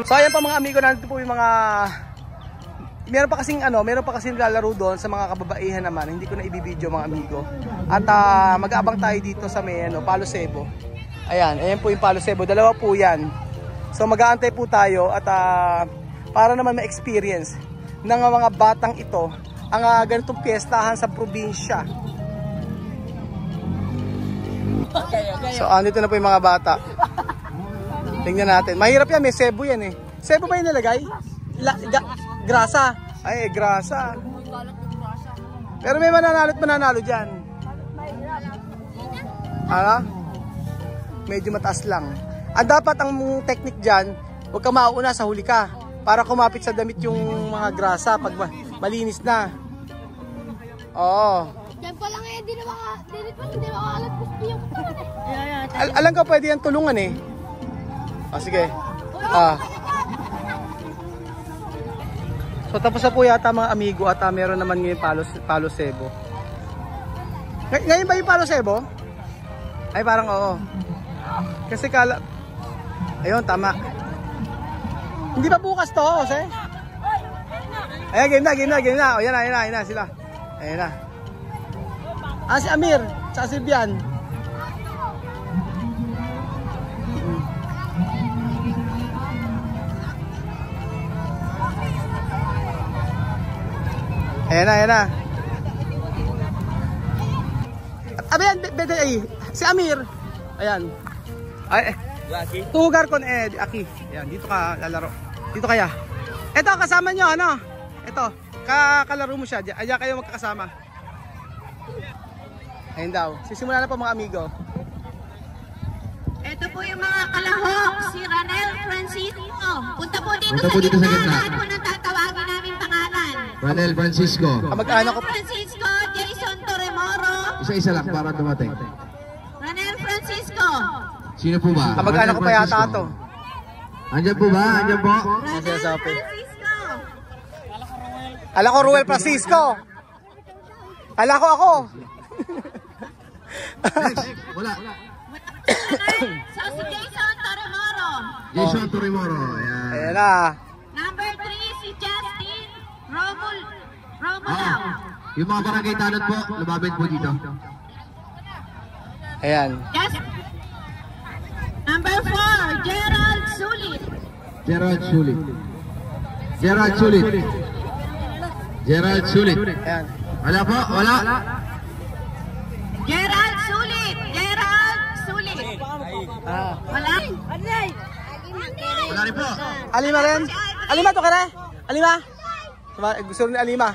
So ayan pa mga amigo, nandito po yung mga meron pa kasing lalaro doon sa mga kababaihan naman. Hindi ko na ibibideo mga amigo. At mag-aabang tayo dito sa may Palo Cebo. Ayan po yung Palo Cebo. Dalawa po yan. So mag-aantay po tayo at para naman ma-experience ng mga batang ito ang ganitong piyestahan sa probinsya. So andito na po yung mga bata. Tingnan natin. Mahirap yan, may sebo yan eh. Sebo ba yung nilagay? Grasa. Ay, grasa. Pero may mananalo dyan. Medyo mataas lang. Dapat ang technique dyan, huwag ka mauna sa huli ka. Para kumapit sa damit yung mga grasa pag malinis na. Oo. Yan pa lang hindi makakalat gusto yung Alam ko pwede yan tulungan eh. Sige. So tapos na po yata mga amigo at meron naman ngayon Palo Cebo. Ngayon ba yung Palo Cebo? Ay parang oo. Kasi ayun, tama. Hindi ba bukas to, Jose? Ayan, game na. O yan na sila. Ayan na. Si Amir, sa Silvian. Ayan na. Ayan, si Amir. Ayan. Tugar kon Aki. Ayan, dito ka lalaro. Dito kaya. Ito, kasama nyo, ano? Ito, kalaro mo siya. Ayan kayo magkakasama. Ayan daw. Sisimula na po mga amigo. Ito po yung mga kalahok, si Ranel Francisco. Punta po dito sa gitna. Lahat po nang tatawagin namin pangalan. Ranel Francisco. Kamag-anak ko. Francisco, Jason Torremoro. Isa-isa lang para dumating. Ranel Francisco. Sino po ba? Kamag-anak ko pa yata ito. Andyan po ba? Andyan po? Ranel Francisco. Ala ko Ruel Francisco. Ala ko ako. Wala. So si Jason Torremoro. Jason Torremoro. Ayan na. Number 3 si Justin Romulao. Yung mga barangay tanod po, lumabit po dito. Ayan. Yes. Number 4, Gerald Sulit. Gerald Sulit. Ayan. Wala po? Wala? Gerald Sulit. Wala? Wala rin po. Alima rin? Alima to ka na? Alima? Gusto rin Alima.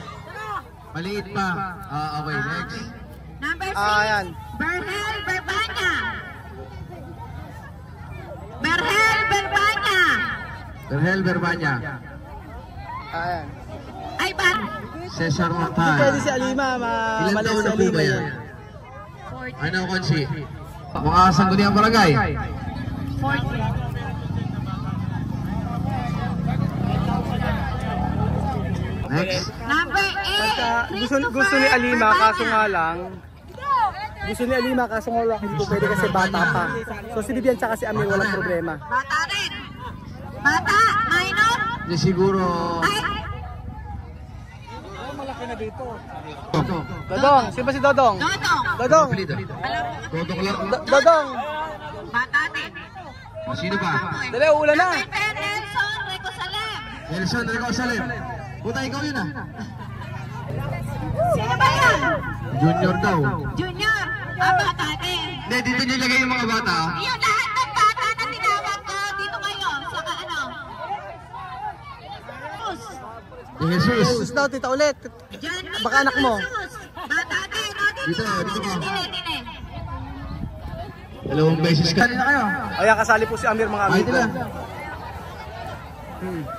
Maliit pa. Okay, next. Number 6, Ayan. Berhel Berbanya. Berhel Berbanya. Ayan. Ay ba? Cesar Hindi Montal. pwede si Alima. Ilan Mali taon si na po Alima ba yan. yan? Ano, Konsi? Mga sangguniang barangay. 40. Next. Number 8, Gusto ni Alima kaso nga lang. Gusto ni Alima kaso nga lang hindi po pwede kasi bata pa. So si Vivian tsaka si Amir walang problema. Bata rin. Bata, minor. Hindi siguro. Ay, Malaki na dito. Dodong, sino ba si Dodong? Dodong. Dodong. Dodong lang. Dodong. Bata din. Sino ba? Dali, uulan na. Number 10, Nelson Recosalem. Nelson Recosalem. Puta, ikaw yun ah. Sino ba yan? Junior daw. Junior. Bata din. Hindi, dito nilagay yung mga bata. Yung lahat ng bata na tinawag ko dito ngayon. Saka ano? Jesus. Jesus daw, tita ulit. John Nico Baka anak mo. Jesus. Bata din. Dito ka. Dine. Dalawang beses ka. Sumali na kayo. Ayan, kasali po si Amir mga Ay, amigo. dila.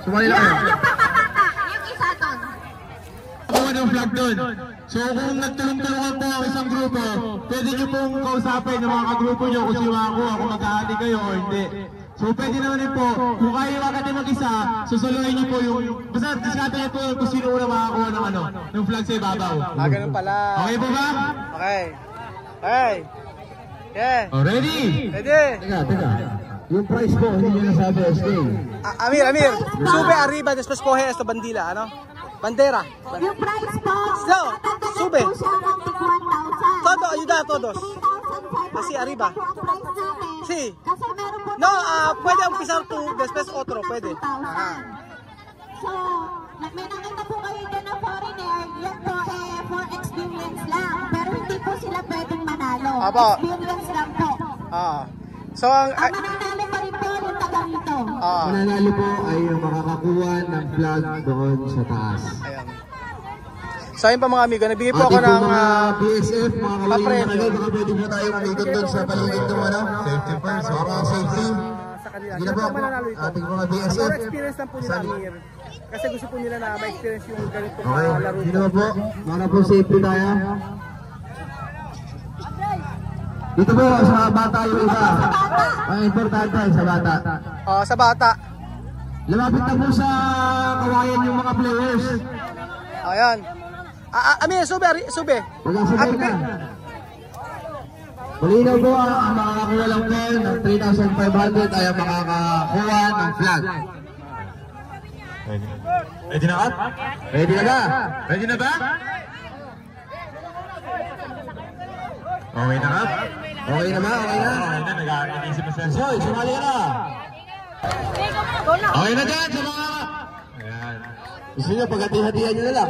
Sumali na kayo. Yung papabata. Yung isa doon. Ako ng vlog doon. So kung nagtulong-tulungan po ang isang grupo, pwede nyo pong kausapin ng mga kagrupo nyo kung sino ako mag-ahali kayo o hindi. So pwede naman din po, kung kayo makati mag-isa, susuluhin nyo po yung, basta diskarte nyo po kung sino una makakuha ng ng flag sa ibabaw. Ganun pala. Okay po ba? Okay. Hey. Yeah. Oh, ready? Ready? Teka. Yung price po, hindi nyo nasabi, SK. Amir. Sube arriba, después coge esto, bandila, ano? Bandera. Yung price po, So, sube. po siya ng 1,000. Todo, ayuda a todos. Así, arriba. Sí. Kasi meron po No, puede empezar tú, después otro, puede. Ajá. So, may nakita po kayo din na foreigner, yan po for experience lang. Pero hindi po sila pwedeng manalo. Apo. Experience lang po. So, ang... Ang mananalo pa rin po yung taga rito. Mananalo po ay yung makakakuha ng flag doon sa taas. Ayan. So, ayun pa mga amigo, nabigay po ako Ating ng... mga BSF, mga papremyo. kawalan, baka pwede po tayo umikot doon sa paligid ng ano? Safety first. Para safety. sa kanila. Hindi na po, ating mga BSF. For experience lang po nila, Amir. Kasi gusto po nila na ma-experience yung ganito Okay, laro. hindi naman po. Mga po safety tayo. Dito po sa bata yung iba. Ang importante sa bata. Sa bata. Lumapit na po sa kawayan yung mga players. Ayan. Amir, sube. Walang sabay na. Malinaw po ang makakakuha lang po ng 3,500 ay ang makakakuha ng flag. Ready na ka? Ready na ba? Ready na ba? Okay na ka? Okay na ba? Okay na? Okay na, nag-iisip na siya. Soy, sumali ka na! Okay na dyan sa mga... Ayan. Gusto nyo, paghati-hatihan nyo na lang.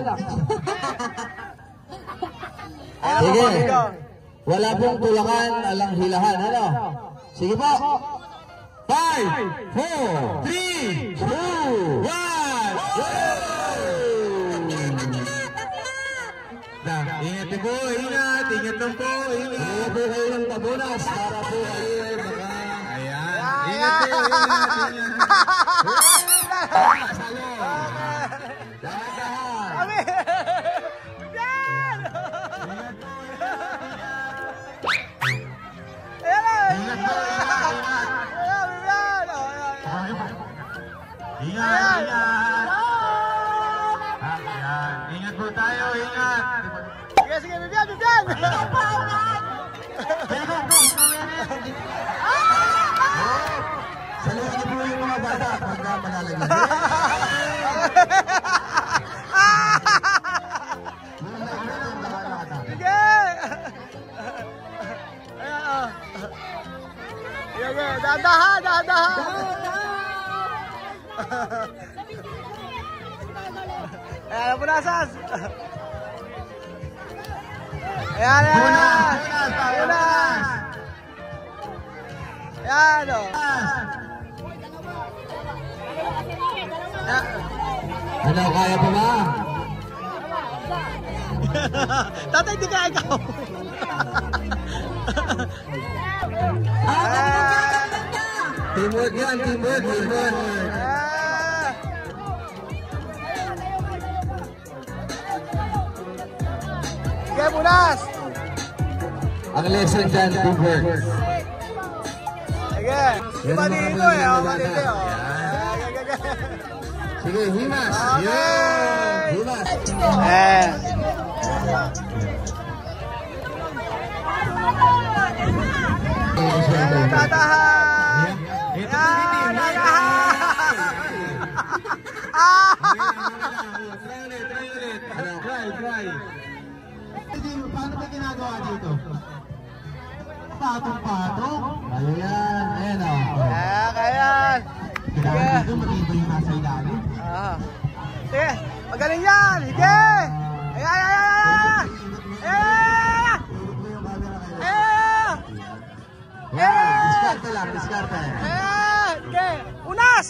Sige. Wala pong tulakan, alang hilahan. Ano? Sige po. 5, 4, 3, 2, 1. Ingat po, ingat. Ingat lang po. Ingat po kayo ng tabunas para po kayo maka... Ayan. Ingat po, ingat. Amir! Yan! Ingat, ingat. Ayan. Ingat po tayo, ingat. Sige, Vivian! Saluhin niyo po yung mga bata pagka malalagyan. Sige! Ayan, Dadahan! Ayan, punasas! Ayan! Ayan, o! Ano, kaya pa ba? Tatay, di ka ikaw! Teamwork yan, teamwork. Sige, punas! Ang lesson dyan, teamwork. Sige! Malito eh, malito eh. Sige, himas. Okay. Himas. Dadahan! Try. Paano ba ginagawa dito? Patong-patong. Ayan o. Kaya! Kailangan dito matibay yung nasa ilalim. Sige, magaling yan! Sige! Ayan! Diskarte lang, diskarte. Sige! Unas!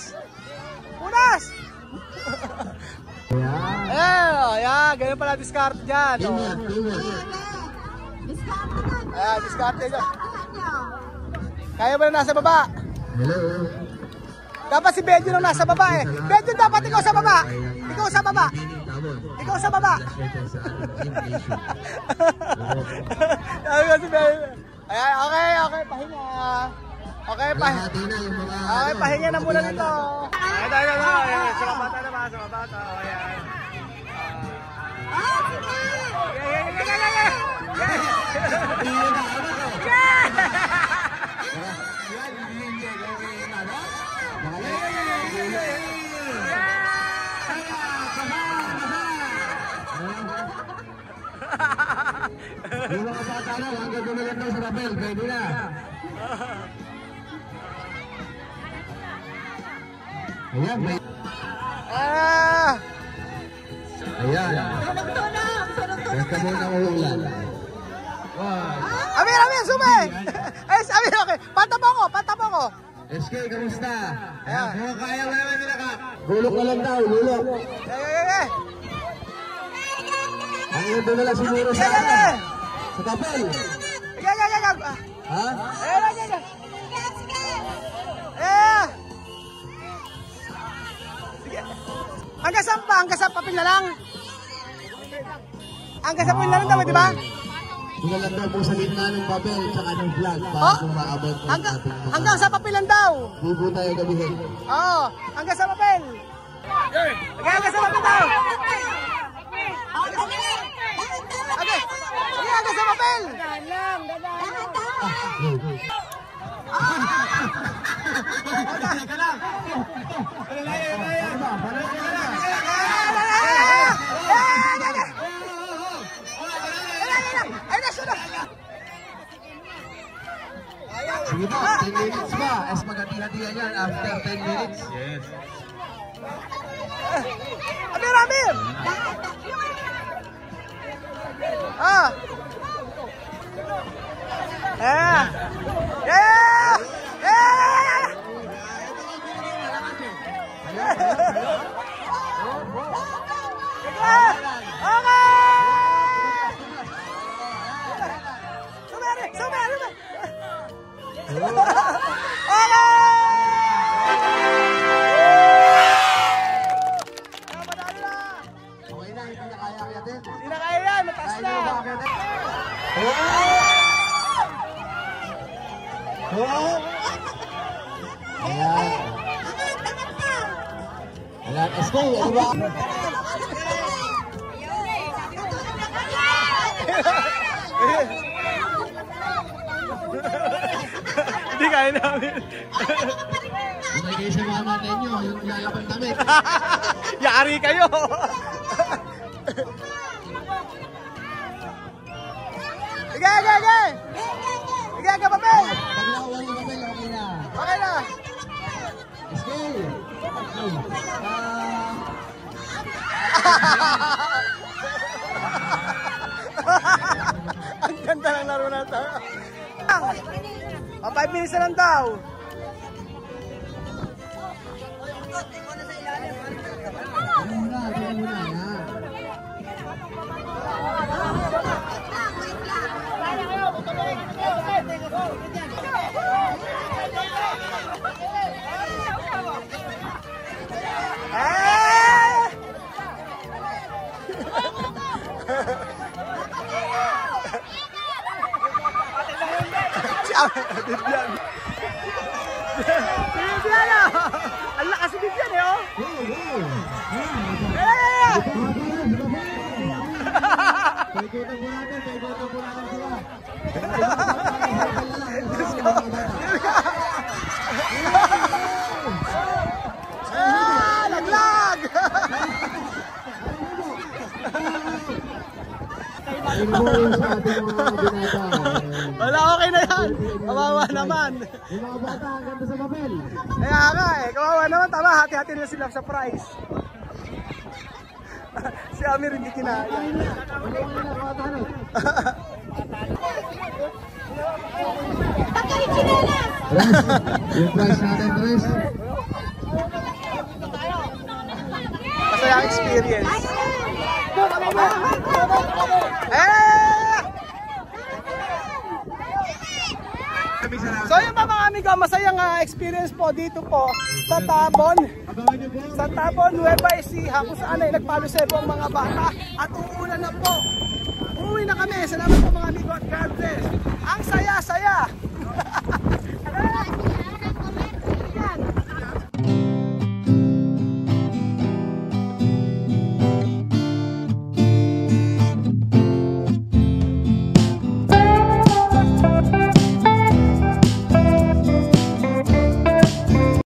Ayan, ganyan pala diskarte dyan. Ayan, diskarte dyan. Kaya ba na nasa baba? Hello. Dapat si Benjo nung nasa baba eh. Benjo, dapat ikaw sa baba. Ikaw sa baba. Sabi ko si Benjo. Ayan, okay, pahinga. Okay, pahinga na muna nito. Ayan, sa bata naman, sa bata. Ayan. Yeah. Yung mga bata na, hanggang dumalan daw sa papel, pwede na. Ayan, may... Ayan. Basta muna uulan. Amir, sume! Ay, Amir, okay. Patabo ko. SK, kamusta? Ayan. Kung kaya mo naman nila ka. Bulok na lang daw, lulok. Ang ito na lang siguro sa papel. Ha? Hanggang saan pa? Hanggang sa papel na lang? Hanggang sa papel na lang daw, di ba? Sila lang daw po sa gitna ng papel tsaka ng flag para kung maabot ng ating mga... Hanggang sa papel lang daw. Di po tayo gabihin. Oo, hanggang sa papel. Hanggang sa papel daw. Okay, hanggang sa papel. Sige pa, 10 minutes pa. As magati-hatihan yan after 10 minutes. Yes. Amir! Okay na, hindi na kaya akiyatin. Hindi na kaya yan, mataas na. Ayan. Ayan, SK, ano ba? Hindi kaya namin. Binigay sa mga natin nyo, yung lalapang damit. Yari kayo. Sige, papel. Paglawan yung papel, okay na. Okay na. SK. Ang ganda ng laro na ito. 5 minutes na lang daw. Bibian. Bibian ah. Ang lakas si Bibian eh oh. Laglag. Wala, okay na yan. Kawawa naman. Yung mga bata, ang ganda sa papel. Kaya nga eh, kawawa naman. Tama, hati-hati na sila sa price. Si Amir hindi kinaya. Yung price natin, Tres. Masaya ang experience. So yun pa mga amigo, masayang experience po dito po sa Tabon. Sa Tabon, Nueva Ecija, kung saan ay nagpalo-sebo ang mga bata at uulan na po. Uuwi na kami. Salamat po mga amigo at God bless. Ang saya-saya.